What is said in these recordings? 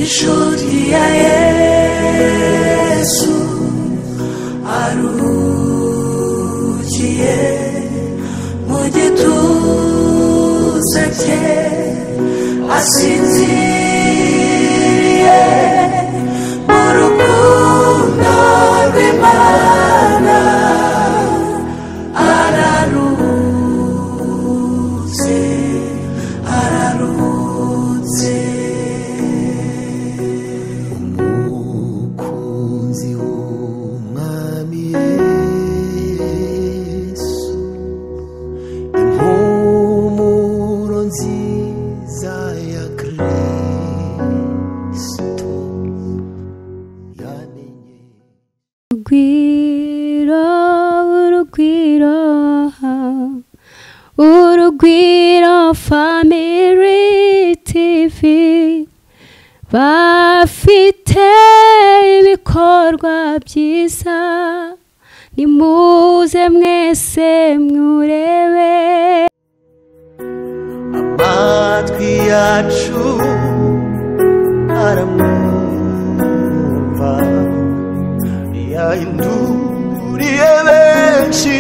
ishuri ya Yesu arukiye mu gituza cye asinziriye mu rukundo rw'Imana ararutse ararutse umukunzi w'umwami Yesu impumuro nziza ya Kristo yamenye Urugwiro Family TV bafite ibikorwa byiza nimuze mwese mwurebe amatwi yacu aramwumva yahinduriye benshi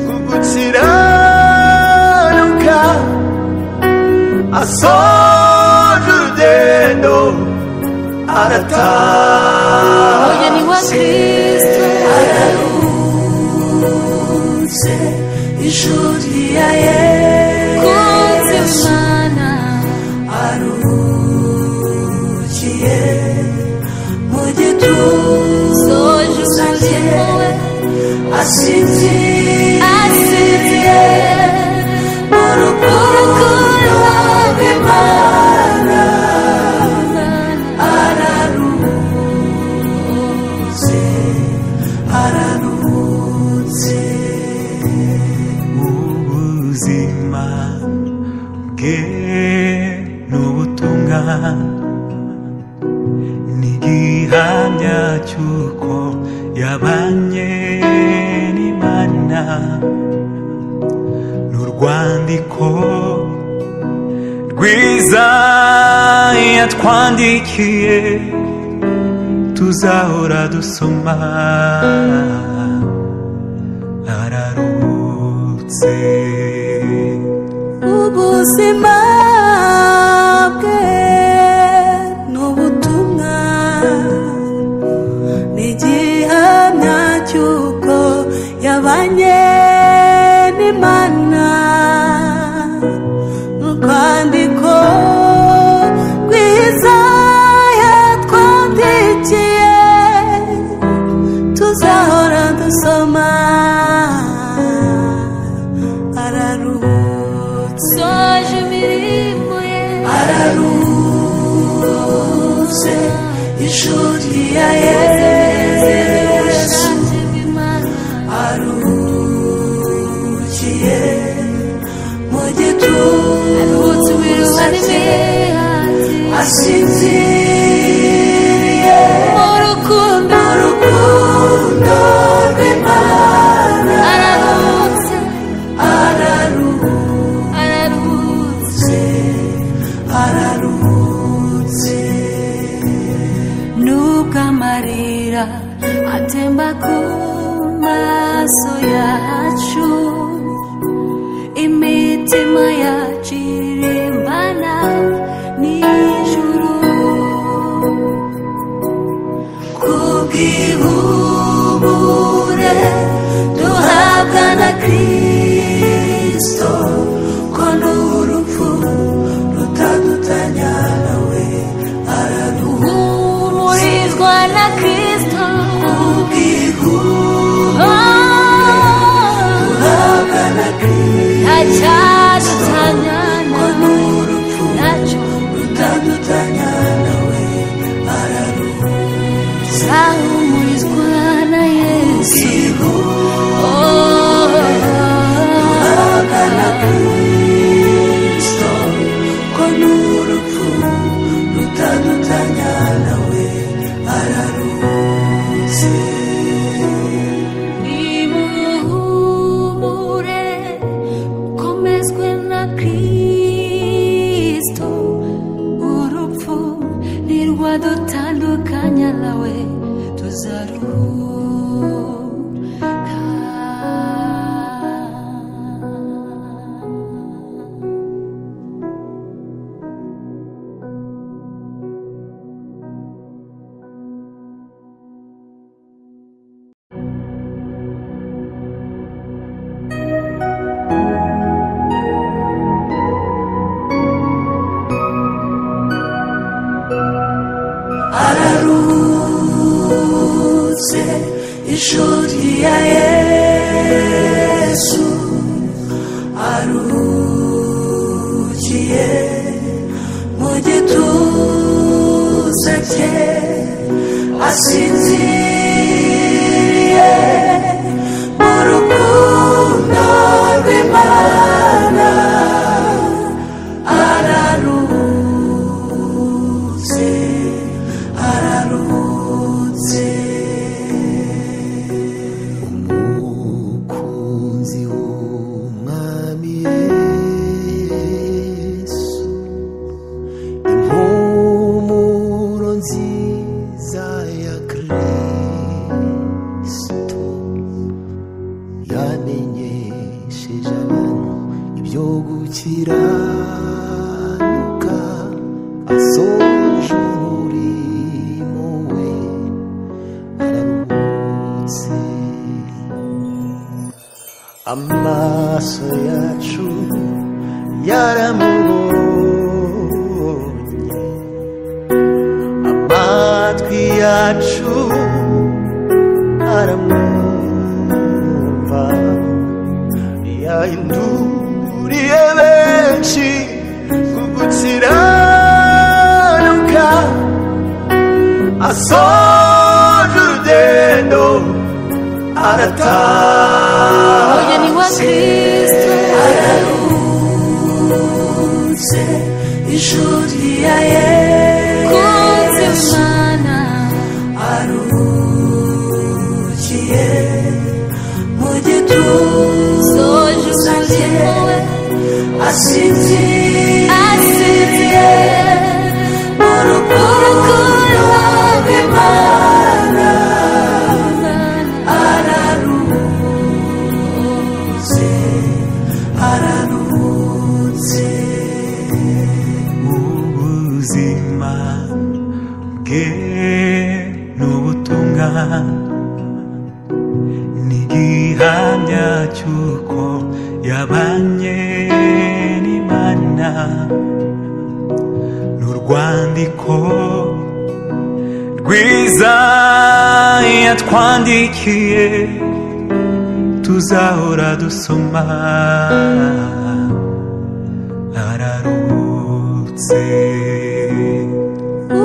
kugukiranuka asoje urugendo arataha umugeni wa Kristo ararutse ishuri ya Yesu arukiye mu gituza cye asinziriye mu rukundo rw'Imana ararutse ararutse ubuzima bwe n'ubutumwa n'igihamya cy'uko yabanye n'Imana n'urwandiko rwiza yatwandikiye tuzahora dusoma ararutse ubuzima bwe n'ubutumwa n'igihamya cy'uko yabanye n'Imana n'urwandiko rwiza yatwandikiye tuzahora dusoma ararutse soje imirimo ye ararutse ishuri ya Yesu arukiye mu gituza cye asinziriye mu rukundo rw'Imana ararutse ararutse ararutse nubwo amarira atemba ku maso yacu imitima yacu irimbana n'ijuru kubw'ihumure duhabwa na Kristo ko n'urupfu rutadutanya nawe araduhumurizwa na Kristo kubw'ihumure duhabwa na Kristo ko n'urupfu wadutandukanya nawe tuzaruhuka. Araruhutse ishuri ya Yesu, aruhukiye mu gituza cye, asinziriye mu rukundo rw'Imana. Araruhutse, araruhutse. Umukunzi w'Umwami Yesu, impumuro nziza ya Kristo, yamenyesheje abantu ibyo gukiranuka, asoje umurimo we, araruhutse. Amaso yacu yaramubonye, amatwi yacu aramwumva, yahinduriye benshi kugukiranuka, asoje urugendo arataha. Umugeni wa Kristo araruhutse ishuri ya Yesu, Imana aruhukiye mu gituza cye, asinziriye mu rukundo rw'Imana. Araruhutse, araruhutse. ubuzima bwe n'ubutumwa n'igihamya cy'uko yabanye n'Imana, n'urwandiko rwiza yatwandikiye tuzahora dusoma. Araruhutse,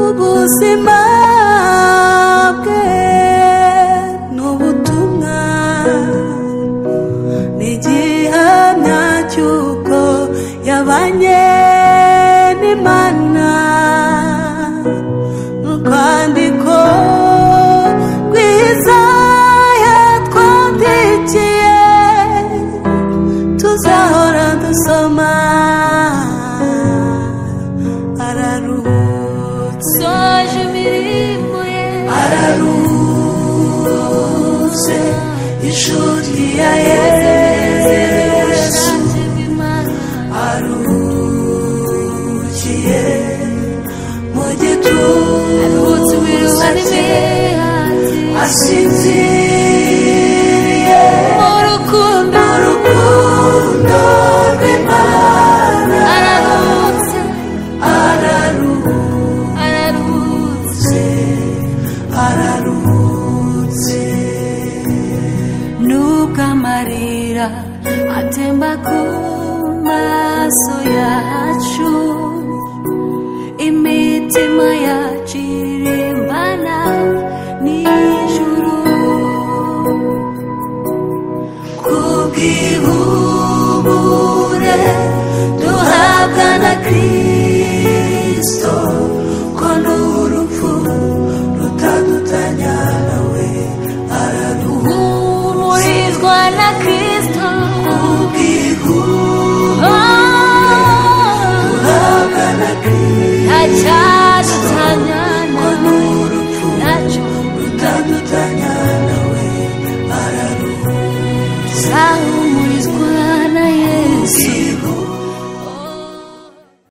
ubuzima bwe n'ubutumwa n'igihamya cy'uko yabanye n'Imana, n'urwandiko rwiza yatwandikiye tuzahora dusoma. Araruhutse, soje imirimo ye, araruhutse ishuri ya Yesu, aruhukiye mu gituza cye, asinziriye mu rukundo rw'Imana. araruhutse, araruhutse, araruhutse. nubwo amarira atemba ku maso yacu, imitima yacu irimbana n'ijuru, kubw'ihumure duhabwa na Kristo, ko n'urupfu rutadutanya nawe. humurizwa na Kristo, kubw'ihumure duhabwa na Kristo, acha